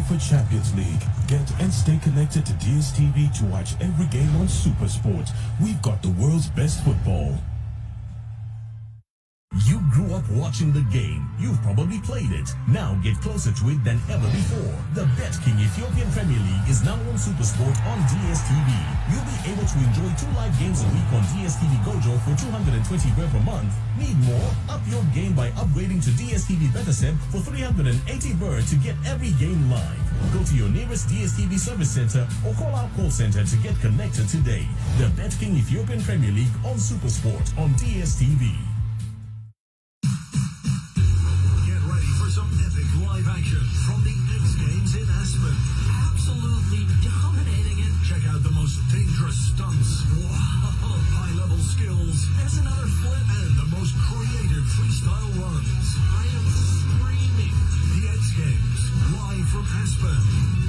UEFA Champions League. Get and stay connected to DSTV to watch every game on SuperSport. We've got the world's best football. You grew up watching the game. You've probably played it. Now get closer to it than ever before. The BetKing Ethiopian Premier League is now on SuperSport on DSTV. You'll be able to enjoy 2 live games a week on DSTV Gojo for 220 Birr per month. Need more? Up your game by upgrading to DSTV Betaseb for 380 Birr to get every game live. Go to your nearest DSTV service center or call our call center to get connected today. The BetKing Ethiopian Premier League on SuperSport on DSTV. Live action from the X Games in Aspen. Absolutely dominating it. Check out the most dangerous stunts. Wow, high-level skills. There's another flip and the most creative freestyle runs. I am screaming. The X Games, live from Aspen.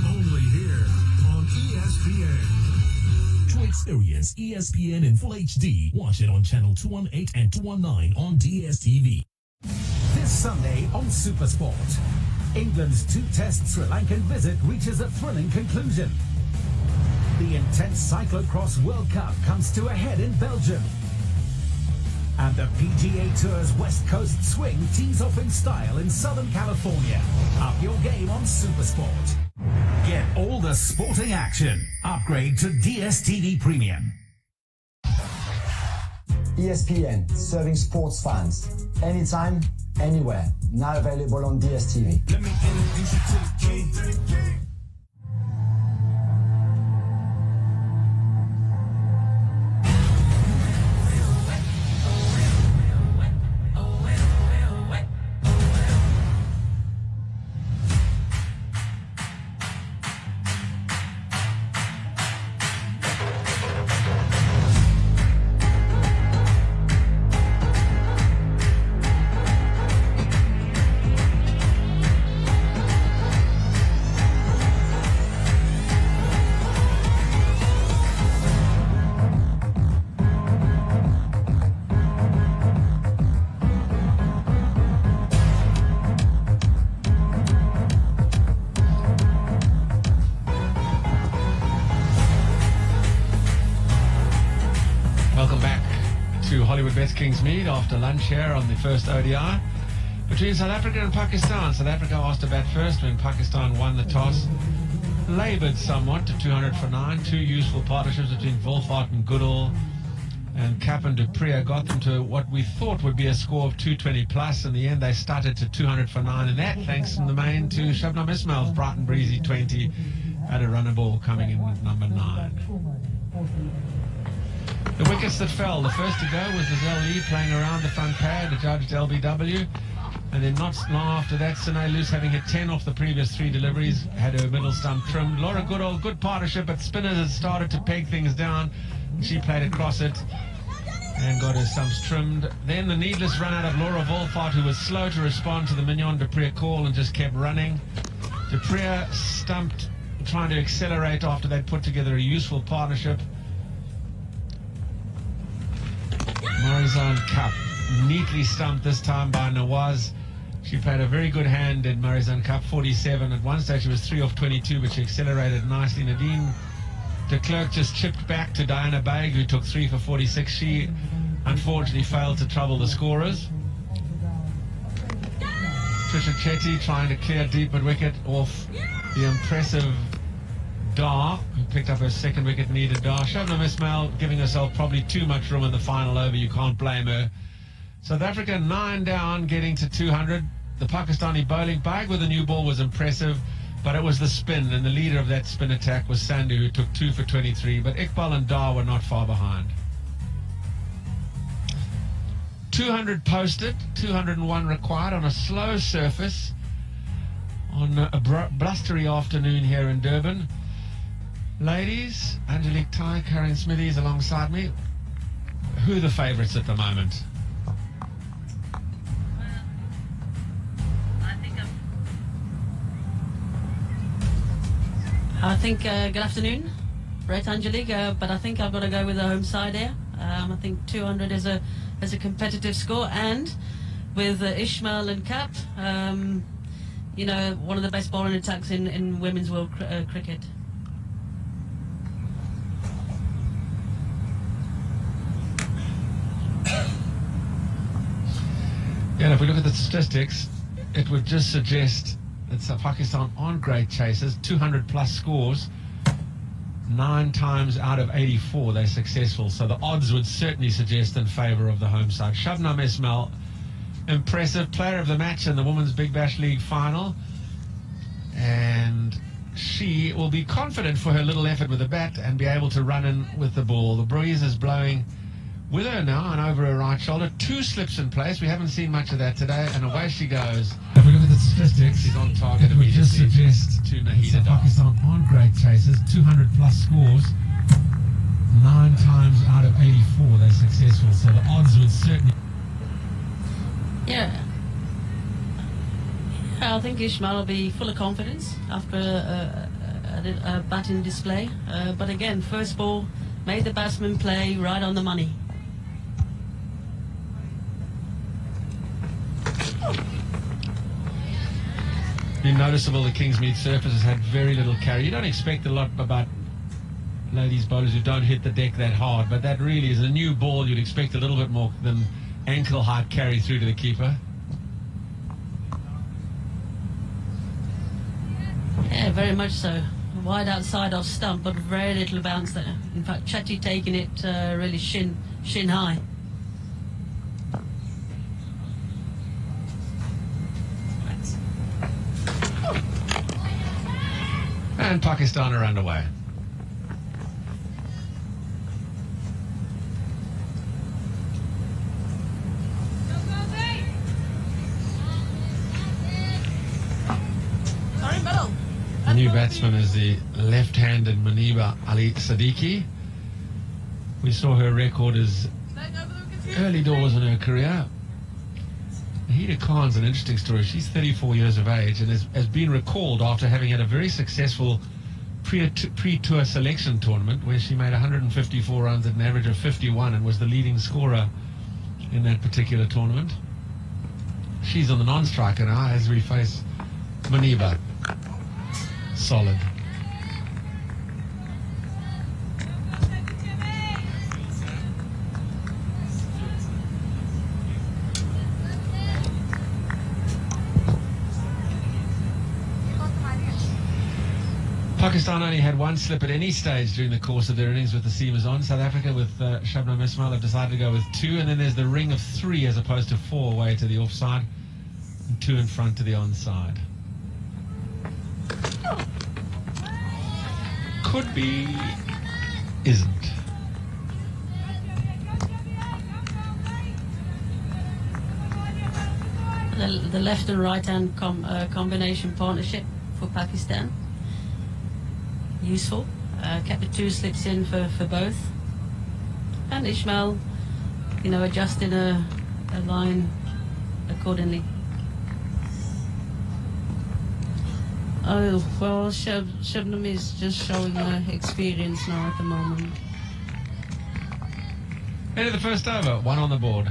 Only here on ESPN. To experience ESPN in full HD, watch it on channel 218 and 219 on DSTV. This Sunday on SuperSport, England's 2-test Sri Lankan visit reaches a thrilling conclusion. The intense cyclocross World Cup comes to a head in Belgium. And the PGA Tour's West Coast swing tees off in style in Southern California. Up your game on SuperSport. Get all the sporting action. Upgrade to DSTV Premium. ESPN, serving sports fans. Anytime, anywhere. Now available on DSTV. Let me introduce you to the king. Best Kingsmead after lunch here on the first ODI between South Africa and Pakistan. South Africa asked to bat first when Pakistan won the toss. Laboured somewhat to 200 for 9. 2 useful partnerships between Wolfhard and Goodall, and Cap and Dupree got them to what we thought would be a score of 220 plus. In the end, they started to 200 for 9, and that thanks in the main to Shabnam Ismail's bright and breezy 20 at a runner ball coming in with number 9. The wickets that fell, the first to go was Lizelle Lee playing around the front pad, adjudged LBW. And then not long after that, Sine Luce, having hit 10 off the previous 3 deliveries, had her middle stump trimmed. Laura Goodall, good partnership, but spinners had started to peg things down. She played across it and got her stumps trimmed. Then the needless run out of Laura Wolfhard, who was slow to respond to the Mignon Dupree call and just kept running. Dupree stumped, trying to accelerate after they'd put together a useful partnership. Marizanne Kapp neatly stumped this time by Nawaz. She played a very good hand in Marizanne Kapp, 47. At one stage she was 3 off 22, but she accelerated nicely. Nadine de Klerk just chipped back to Diana Baig, who took 3 for 46. She unfortunately failed to trouble the scorers. Trisha Chetty trying to clear deep at wicket off the impressive Dar, who picked up her second wicket, needed Dar. Shabnam Ismail giving herself probably too much room in the final over. You can't blame her. South Africa 9 down, getting to 200. The Pakistani bowling bag with the new ball was impressive, but it was the spin, and the leader of that spin attack was Sandhu, who took 2 for 23. But Iqbal and Dar were not far behind. 200 posted, 201 required on a slow surface on a blustery afternoon here in Durban. Ladies, Angelique Tai, Karen Smithies alongside me. Who are the favourites at the moment? I think good afternoon, Brett, Angelique, but I think I've got to go with the home side here. I think 200 is a competitive score, and with Ismail and Cap, you know, one of the best bowling attacks in women's world cricket. Yeah, and if we look at the statistics, it would just suggest that Pakistan aren't great chasers. 200 plus scores, 9 times out of 84 they're successful. So the odds would certainly suggest in favour of the home side. Shabnam Ismail, impressive player of the match in the Women's Big Bash League final. And she will be confident for her little effort with the bat and be able to run in with the ball. The breeze is blowing with her now and over her right shoulder. 2 slips in place. We haven't seen much of that today, and away she goes. If we look at the statistics, she's on target immediately. It would just suggest to Nahida Dar. Pakistan aren't great chasers. 200 plus scores. 9 times out of 84 they're successful. So the odds would certainly... Yeah. I think Ismail will be full of confidence after a batting display. But again, first ball made the batsman play right on the money. Been noticeable the Kingsmead surface has had very little carry. You don't expect a lot about ladies bowlers who don't hit the deck that hard, but that really is a new ball. You'd expect a little bit more than ankle height carry through to the keeper. Yeah, very much so. Wide outside off stump, but very little bounce there. In fact, Chetty taking it really shin high. And Pakistan are underway. The new batsman is the left-handed Maniba Ali Siddiqui. We saw her record as early doors in her career. Nahida Khan's an interesting story. She's 34 years of age and has been recalled after having had a very successful pre-tour selection tournament where she made 154 runs at an average of 51 and was the leading scorer in that particular tournament. She's on the non-striker now as we face Maniba. Solid. Pakistan only had 1 slip at any stage during the course of their innings with the seamers on. South Africa with Shabnam Ismail have decided to go with 2, and then there's the ring of 3 as opposed to 4 away to the offside and 2 in front to the onside. Could be, isn't. The left and right hand combination partnership for Pakistan. Useful. Kept the 2 slips in for both. And Ismail, you know, adjusting a line accordingly. Oh, well, Shabnam is just showing experience now at the moment. End of the first over, 1 on the board.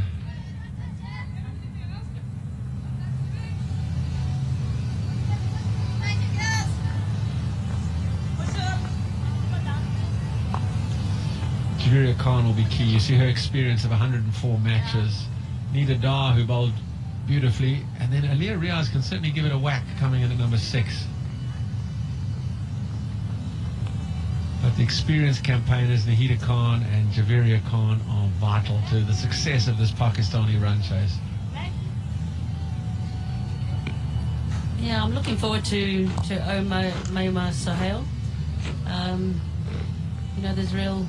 Javeria Khan will be key. You see her experience of 104 matches. Nahida Dar, who bowled beautifully, and then Aliyah Riaz can certainly give it a whack coming in at number 6. But the experienced campaigners, Nahida Khan and Javeria Khan, are vital to the success of this Pakistani run chase. Yeah, I'm looking forward to Mayma Sohail. You know, there's real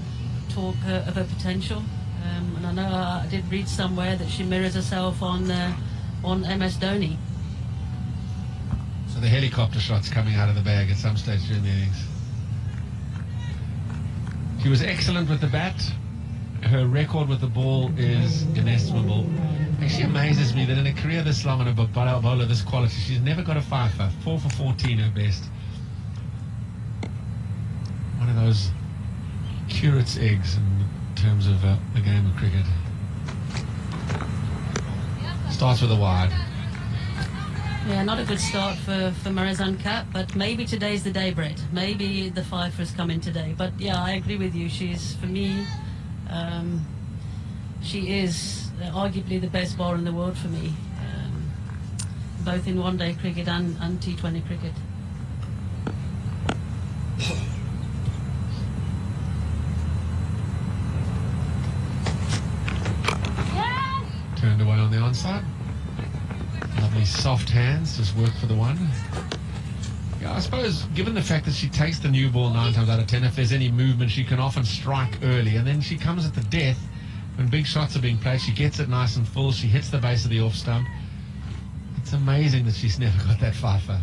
talk of her potential, and I know I did read somewhere that she mirrors herself on MS Dhoni. So the helicopter shots coming out of the bag at some stage during the innings. She was excellent with the bat. Her record with the ball is inestimable. Actually amazes me that in a career this long and a bowler this quality, she's never got a 5-4. 4 for 14 her best. One of those curate's eggs in terms of the game of cricket. Starts with a wide. Yeah, not a good start for Marizanne Kapp, but maybe today's the day, Brett. Maybe the Pfeiffer's coming today. But yeah, I agree with you. She's, for me, she is arguably the best bowler in the world for me, both in one-day cricket and T20 cricket. Turned away on the onside. Lovely soft hands, just work for the one. Yeah, I suppose given the fact that she takes the new ball 9 times out of 10, if there's any movement, she can often strike early, and then she comes at the death when big shots are being played. She gets it nice and full. She hits the base of the off stump. It's amazing that she's never got that Pfeiffer.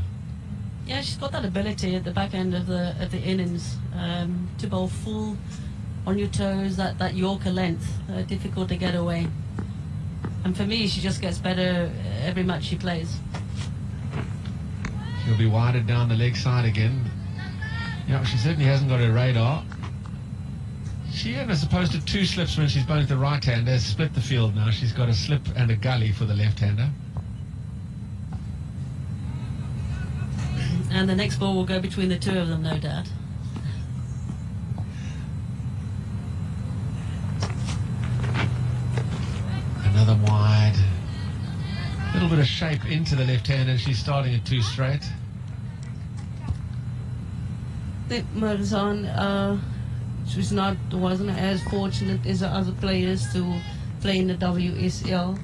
Yeah, she's got that ability at the back end of the innings to bowl full on your toes, that Yorker length, difficult to get away. And for me, she just gets better every match she plays. She'll be wired down the leg side again. Yeah, she certainly hasn't got her radar. She, as opposed to 2 slips when she's bowling the right-hander, has split the field now. She's got a slip and a gully for the left-hander. And the next ball will go between the two of them, no doubt. Another wide. A little bit of shape into the left-hander. She's starting at 2 straight. I think Marizanne wasn't as fortunate as the other players to play in the WSL.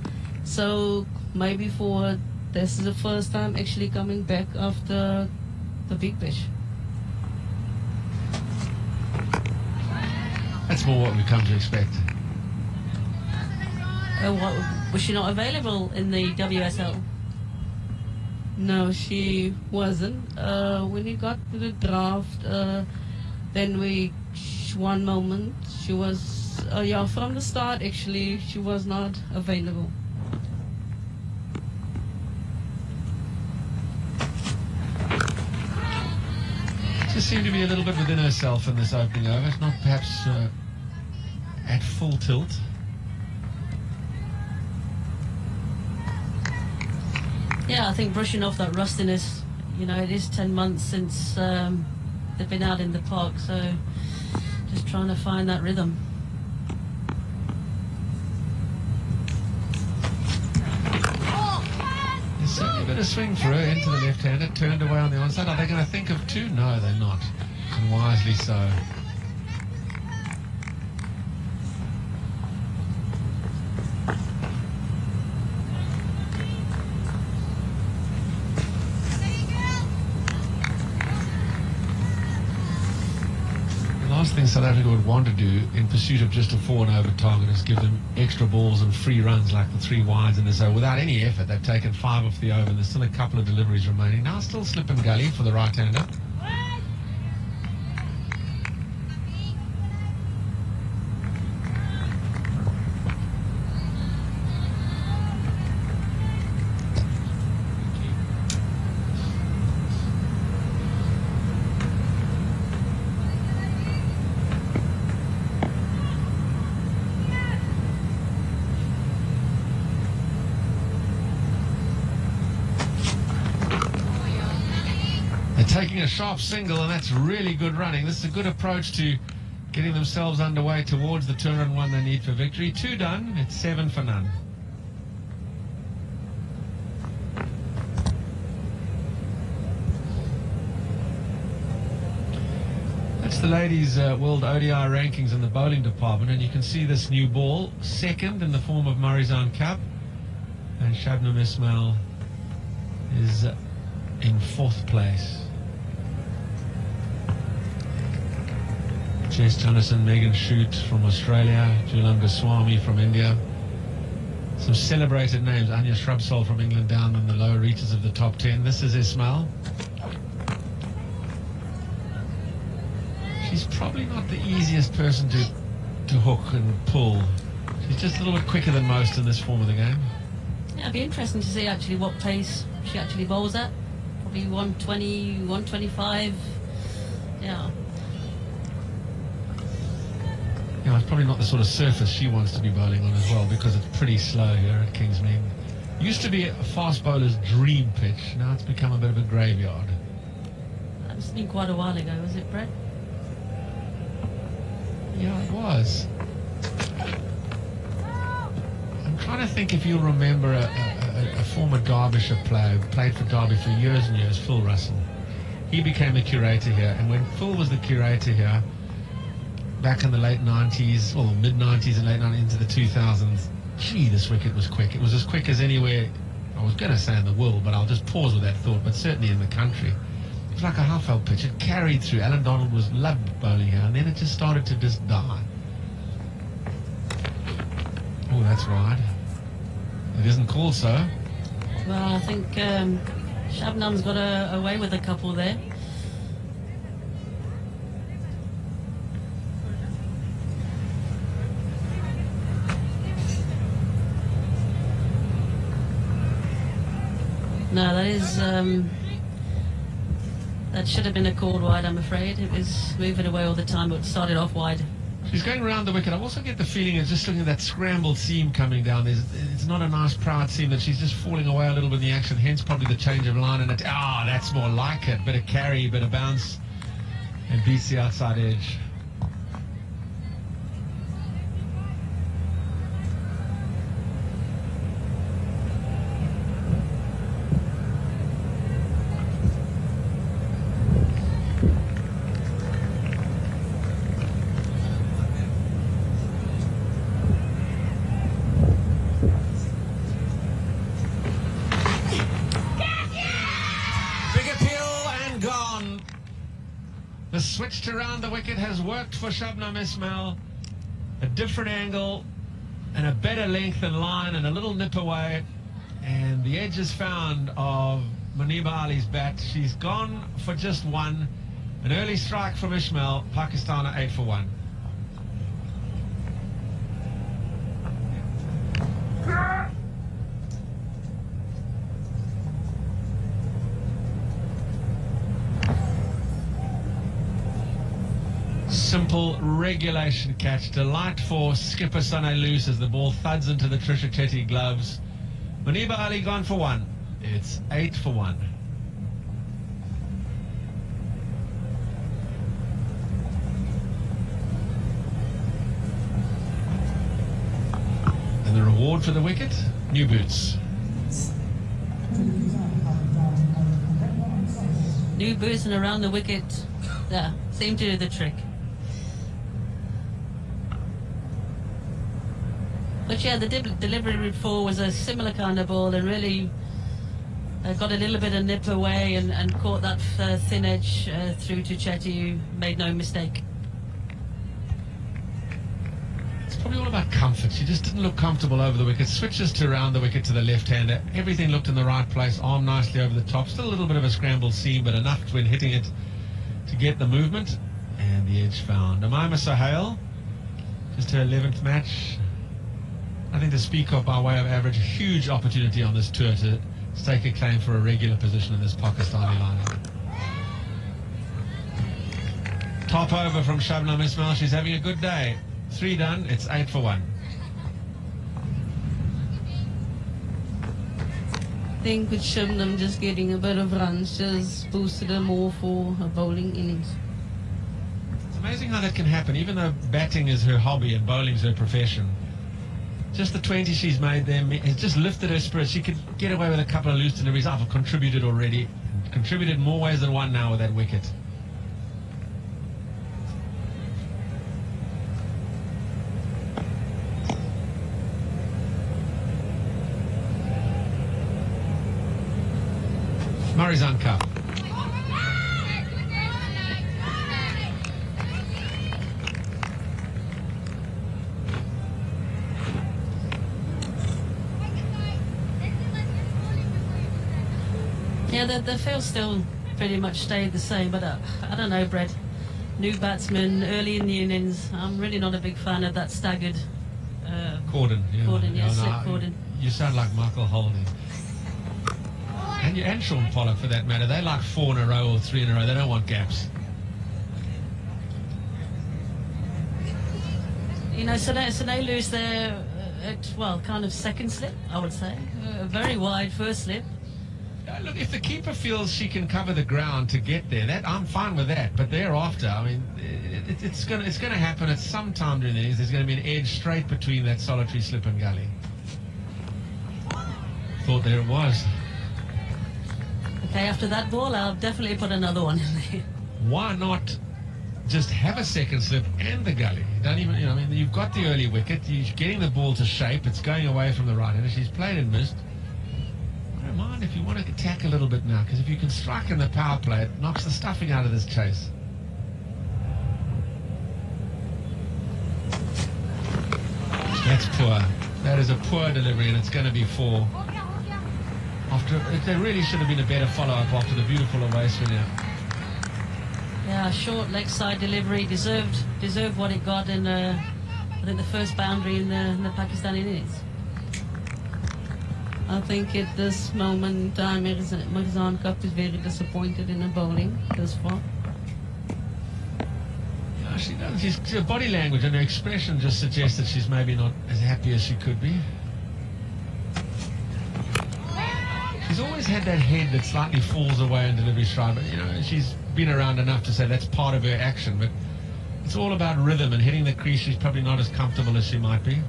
So maybe this is the first time actually coming back after the big pitch. That's more what we've come to expect. Was she not available in the WSL? No, she wasn't. When we got to the draft, then one moment she was, from the start actually, she was not available. Just seemed to be a little bit within herself in this opening over. It's not perhaps at full tilt. Yeah, I think brushing off that rustiness, it is 10 months since they've been out in the park, so just trying to find that rhythm. There's certainly a bit of swing for her into the left-hander, turned away on the onside. Are they going to think of 2? No, they're not, and wisely so. Last thing South Africa would want to do in pursuit of just a 4 and over target is give them extra balls and free runs like the 3 wides in this over. Without any effort, they've taken 5 off the over, and there's still a couple of deliveries remaining. Now still slip and gully for the right-hander. Taking a sharp single, and that's really good running. This is a good approach to getting themselves underway towards the 201 they need for victory. 2 done, it's 7 for none. That's the ladies' World ODI rankings in the bowling department, and you can see this new ball, second in the form of Marizanne Kapp, and Shabnam Ismail is in 4th place. Jess Jonathan, Megan Shute from Australia, Julan Goswami from India. Some celebrated names, Anya Shrubsole from England down in the lower reaches of the top 10. This is Ismail. She's probably not the easiest person to hook and pull. She's just a little bit quicker than most in this form of the game. Yeah, it'd be interesting to see actually what pace she actually bowls at. Probably 120, 125. Yeah. It's probably not the sort of surface she wants to be bowling on as well, because it's pretty slow here at Kingsmead. Used to be a fast bowler's dream pitch. Now it's become a bit of a graveyard. It's been quite a while ago, was it, Brett? Yeah, it was. I'm trying to think if you'll remember a former Derbyshire player who played for Derby for years and years, Phil Russell. He became a curator here, and when Phil was the curator here, back in the late 90s, or mid 90s and late 90s into the 2000s, gee, this wicket was quick. It was as quick as anywhere, I was going to say in the world, but I'll just pause with that thought, but certainly in the country. It was like a half-held pitch. It carried through. Alan Donald loved bowling here, and then it just started to just die. Oh, that's right. It isn't called so. Well, I think Shabnam's got away with a couple there. No, that is that should have been a called wide, I'm afraid. It was moving away all the time, but it started off wide. She's going around the wicket. I also get the feeling it's just looking at that scrambled seam coming down. It's not a nice proud seam, that she's just falling away a little bit in the action, hence probably the change of line. And that's more like it. Bit of carry, bit of bounce, and beats the outside edge. The switch to round the wicket has worked for Shabnam Ismail. A different angle and a better length and line and a little nip away. And the edge is found of Muniba Ali's bat. She's gone for just one. An early strike from Ismail. Pakistan are 8 for 1. Simple regulation catch. Delight for skipper Sunny Loose as the ball thuds into the Trisha Chetty gloves. Muniba Ali gone for 1. It's 8 for 1. And the reward for the wicket? New boots. New boots and around the wicket. Yeah, seemed to do the trick. But yeah, the delivery before was a similar kind of ball and really got a little bit of nip away and caught that thin edge through to Chetty, who made no mistake. It's probably all about comfort. She just didn't look comfortable over the wicket. Switches to around the wicket to the left-hander. Everything looked in the right place. Arm nicely over the top. Still a little bit of a scrambled seam, but enough when hitting it to get the movement. And the edge found. Umaima Sohail, just her 11th match. I think to speak of by way of average, a huge opportunity on this tour to stake a claim for a regular position in this Pakistani lineup. Top over from Shabnam Ismail. She's having a good day. 3 done. It's 8 for 1. I think with Shabnam just getting a bit of runs just boosted her more for her bowling innings. It's amazing how that can happen, even though batting is her hobby and bowling's her profession. Just the 20 she's made there has just lifted her spirits. She could get away with a couple of loose deliveries. I've contributed already. Contributed more ways than one now with that wicket. Murray's uncut. Yeah, the field still pretty much stayed the same, but I don't know, Brett. New batsman early in the innings. I'm really not a big fan of that staggered. Corden, yeah. Corden, yeah, slip no, Corden. You sound like Michael Holding. And Sean Pollock, for that matter. They like 4 in a row or 3 in a row. They don't want gaps. You know, so they lose their well, kind of second slip, I would say. A very wide first slip. Look, if the keeper feels she can cover the ground to get there, that I'm fine with that. But thereafter, I mean, it's going to happen at some time during the innings. There's going to be an edge straight between that solitary slip and gully. Thought there it was. Okay, after that ball, I'll definitely put another one in there. Why not just have a second slip and the gully? Don't even, I mean, you've got the early wicket. You're getting the ball to shape. It's going away from the right hander. She's played and missed. I don't mind if you want to attack a little bit now, because if you can strike in the power play, it knocks the stuffing out of this chase. That's poor. That is a poor delivery, and it's going to be 4. There really should have been a better follow-up after the beautiful away swing out. Yeah, short leg side delivery, deserved what it got in I think the first boundary in the Pakistani innings. I think at this moment in time, Mirzaan Kap is very disappointed in her bowling thus far. Yeah, she does. Her body language and her expression just suggests that she's maybe not as happy as she could be. She's always had that head that slightly falls away in delivery stride, but she's been around enough to say that's part of her action, but it's all about rhythm, and hitting the crease she's probably not as comfortable as she might be.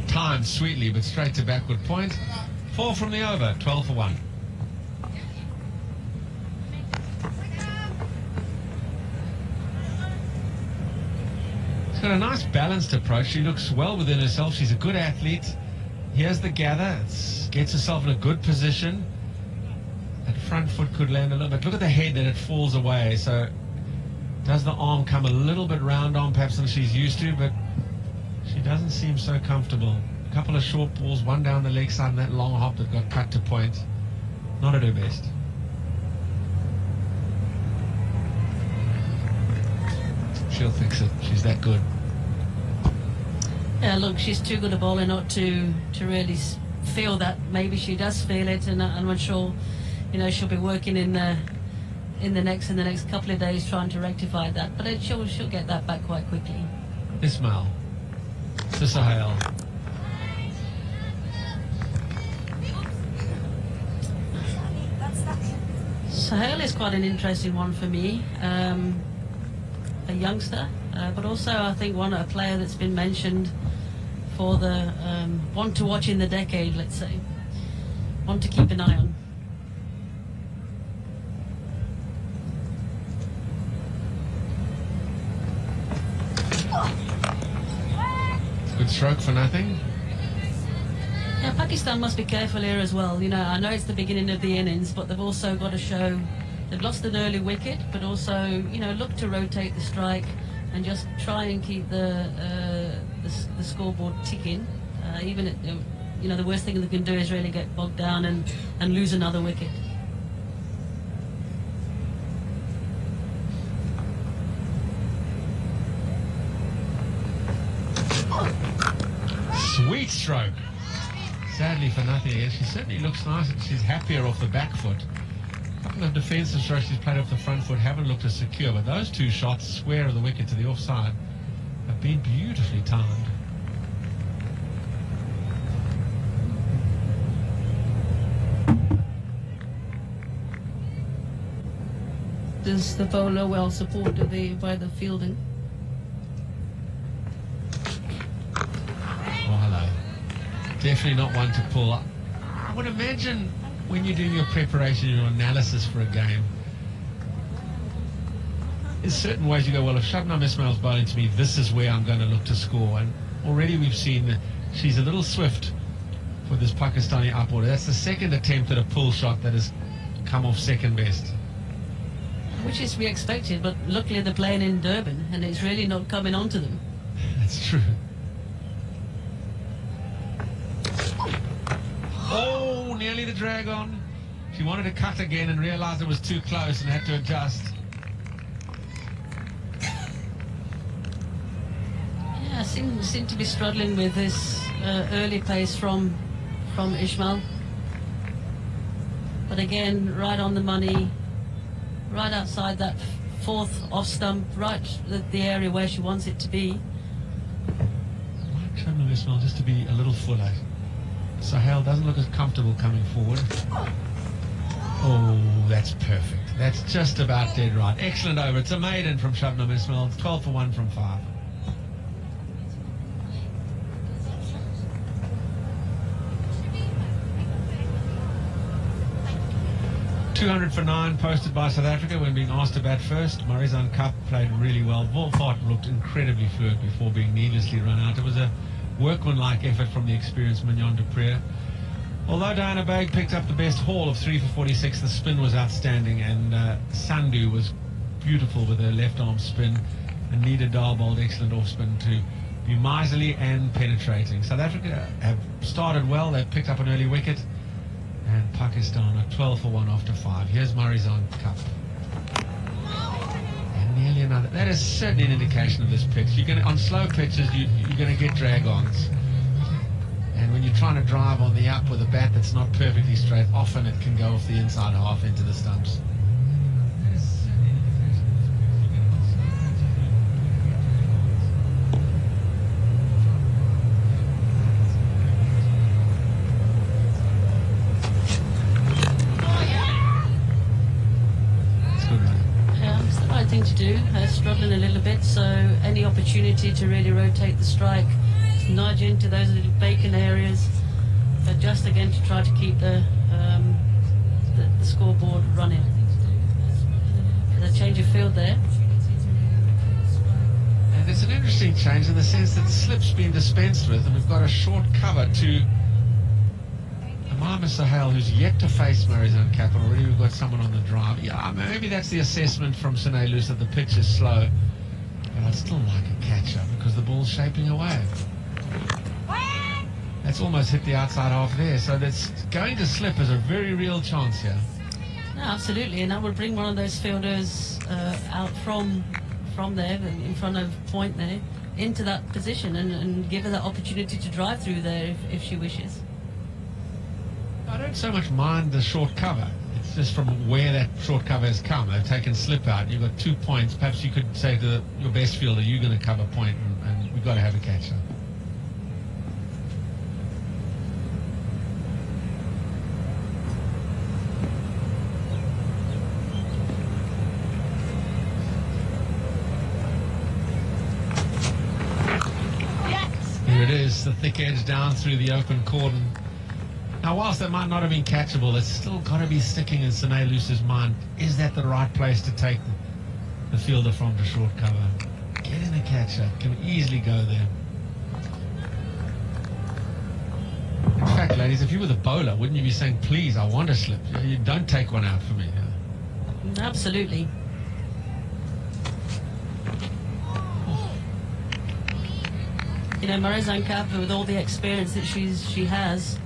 Timed sweetly, but straight to backward point. 4 from the over, 12 for 1. She's got a nice balanced approach. She looks well within herself. She's a good athlete. Here's the gather. Gets herself in a good position. That front foot could land a little bit. Look at the head that it falls away. So does the arm come a little bit round on perhaps than she's used to, but she doesn't seem so comfortable. A couple of short balls, one down the leg side, and that long hop that got cut to point. Not at her best. She'll fix it. She's that good. Yeah, look, she's too good a bowler not to really feel that. Maybe she does feel it, and I'm not sure. She'll be working in the next couple of days trying to rectify that. But she'll get that back quite quickly. Ismail. To Sohail. Sohail is quite an interesting one for me. A youngster, but also I think a player that's been mentioned for the one to watch in the decade, let's say. One to keep an eye on. Good stroke for nothing. Yeah, Pakistan must be careful here as well. I know it's the beginning of the innings, but they've also got to show they've lost an early wicket, but also, look to rotate the strike and just try and keep the scoreboard ticking. Even the worst thing they can do is really get bogged down and lose another wicket. Sweet stroke. Sadly for nothing again. She certainly looks nice. She's happier off the back foot. A couple of defensive strokes she's played off the front foot haven't looked as secure, but those 2 shots, square of the wicket to the offside, have been beautifully timed. Is the bowler well supported by the fielding? Definitely not one to pull up. I would imagine when you're doing your preparation, your analysis for a game, there's certain ways you go, well, if Shabnam Ismail's bowling to me, this is where I'm going to look to score. And already we've seen that she's a little swift for this Pakistani up order. That's the second attempt at a pull shot that has come off second best. Which is to be expected, but luckily they're playing in Durban, and it's really not coming onto them. That's true. Oh, nearly the drag on. She wanted to cut again and realized it was too close and had to adjust. Yeah, seem to be struggling with this early pace from Ishmael. But again, right on the money, right outside that fourth off stump, right the area where she wants it to be. Shabnam Ismail just to be a little fuller. Sahel doesn't look as comfortable coming forward. Oh, that's perfect. That's just about dead right. Excellent over. It's a maiden from Shabnam Ismail. 12 for 1 from 5. $200 for 9 posted by South Africa when being asked to bat first. Marizanne Kapp played really well. Wolfhard looked incredibly fluent before being needlessly run out. It was a workmanlike effort from the experienced Mignon du Preez. Although Diana Baig picked up the best haul of 3 for 46, the spin was outstanding, and Sandhu was beautiful with her left arm spin, and Nida Dahl bowled excellent off spin to be miserly and penetrating. South Africa have started well. They've picked up an early wicket. And Pakistan are 12 for 1 after 5. Here's Marizanne Kapp. And nearly another. That is certainly an indication of this pitch. You're going to, on slow pitches, you're going to get drag-ons. And when you're trying to drive on the up with a bat that's not perfectly straight, often it can go off the inside half into the stumps. That is certainly an indication of this pitch. You're going to, on slow pitches, It's the right thing to do. Struggling a little bit, so any opportunity to really rotate the strike, nudge into those little bacon areas, just again to try to keep the scoreboard running. The change of field there. And it's an interesting change in the sense that the slip's been dispensed with, and we've got a short cover to Amama Sahel, who's yet to face Marizanne Kapp. Already we've got someone on the drive. Yeah, maybe that's the assessment from Sine Luce that the pitch is slow. But I'd still like a catch-up because the ball's shaping away. That's almost hit the outside half there, so that's going to slip is a very real chance here. No, absolutely, and that would bring one of those fielders out from there, in front of point there, into that position and give her that opportunity to drive through there if she wishes. I don't so much mind the short cover. It's just from where that short cover has come. They've taken slip out. You've got 2 points. Perhaps you could say to your best fielder, you're going to cover point, and we've got to have a catch-up. Here it is, the thick edge down through the open cordon. Now, whilst that might not have been catchable, it's still got to be sticking in Sine Luce's mind. Is that the right place to take the fielder from to short cover? Get in a catch-up. Can easily go there. In fact, ladies, if you were the bowler, wouldn't you be saying, please, I want a slip? You don't take one out for me. Absolutely. You know, Marizanne Kapp, with all the experience that she has,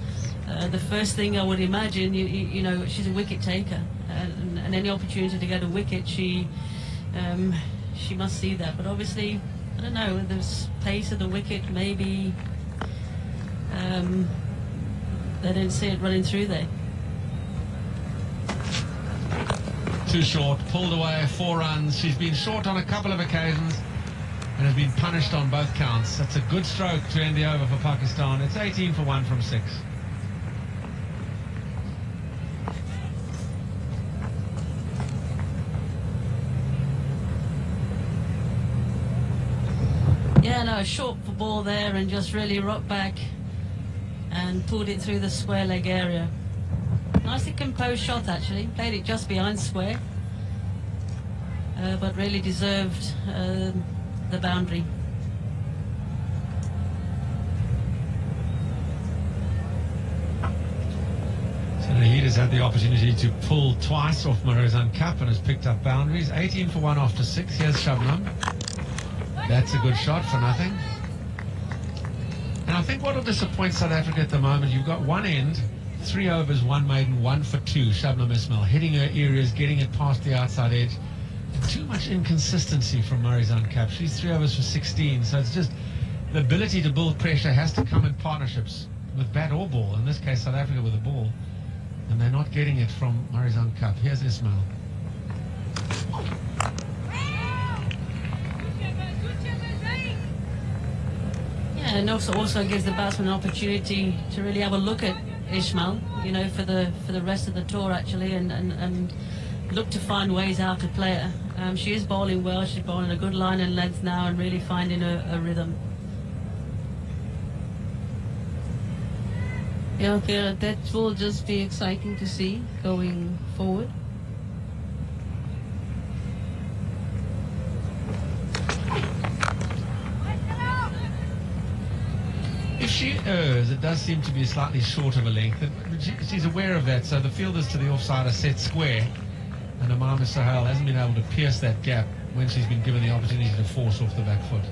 the first thing I would imagine, you know, she's a wicket taker, and any opportunity to get a wicket, she must see that. But obviously, I don't know, with the pace of the wicket, maybe they didn't see it running through there. Too short, pulled away, 4 runs. She's been short on a couple of occasions and has been punished on both counts. That's a good stroke to end the over for Pakistan. It's 18 for 1 from 6. Yeah, no, a short ball there and just really rocked back and pulled it through the square leg area. Nicely composed shot, actually. Played it just behind square, but really deserved the boundary. So Naheed has had the opportunity to pull twice off Marizanne Kapp and has picked up boundaries. 18 for 1 after 6. Here's Shabnam. That's a good shot for nothing. And I think what will disappoint South Africa at the moment, you've got one end, 3 overs, 1 maiden, 1 for 2. Shabnam Ismail hitting her areas, getting it past the outside edge. Too much inconsistency from Marizanne Kapp. She's 3 overs for 16, so it's just the ability to build pressure has to come in partnerships with bat or ball. In this case, South Africa with the ball. And they're not getting it from Marizanne Kapp. Here's Ismail. Yeah, and also gives the batsman an opportunity to really have a look at Ismail, you know, for the rest of the tour actually, and look to find ways how to play her. She is bowling well. She's bowling a good line and length now, and really finding a rhythm. Yeah, okay, that will just be exciting to see going forward. If she errs, it does seem to be slightly short of a length. She's aware of that, so the fielders to the offside are set square, and Amama Sahel hasn't been able to pierce that gap when she's been given the opportunity to force off the back foot.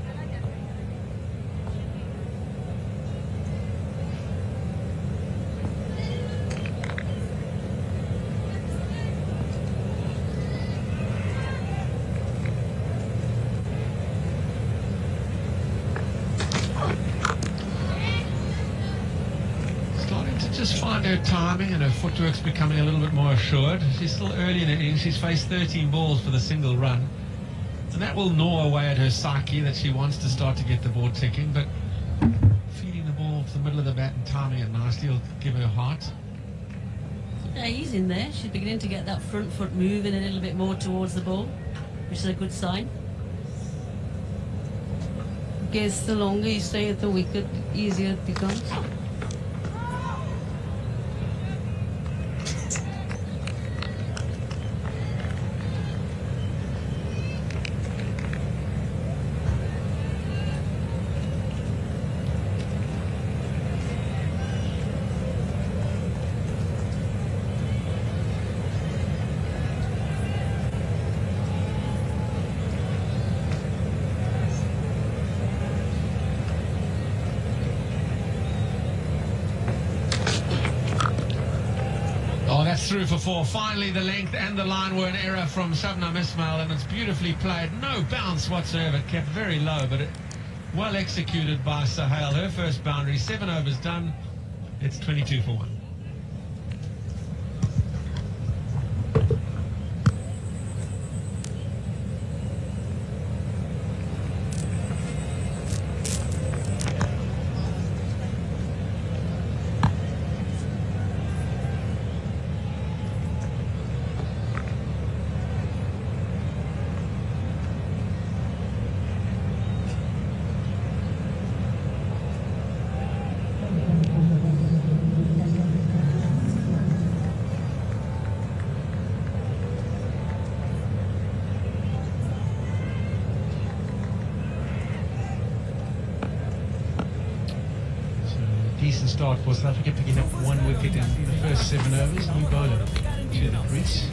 Just find her timing, and her footwork's becoming a little bit more assured. She's still early in her innings. She's faced 13 balls for the single run, and that will gnaw away at her psyche that she wants to start to get the ball ticking, but feeding the ball to the middle of the bat and timing it nicely will give her heart. Yeah, he's in there. She's beginning to get that front foot moving a little bit more towards the ball, which is a good sign. Guess the longer you stay at the wicket, the easier it becomes. Through for four. Finally, the length and the line were an error from Shabnam Ismail, and it's beautifully played. No bounce whatsoever. Kept very low, but well executed by Sahel. Her first boundary, 7 overs done. It's 22 for 1. Decent start for South Africa, picking up 1 wicket in the first 7 overs. New bowler to the crease.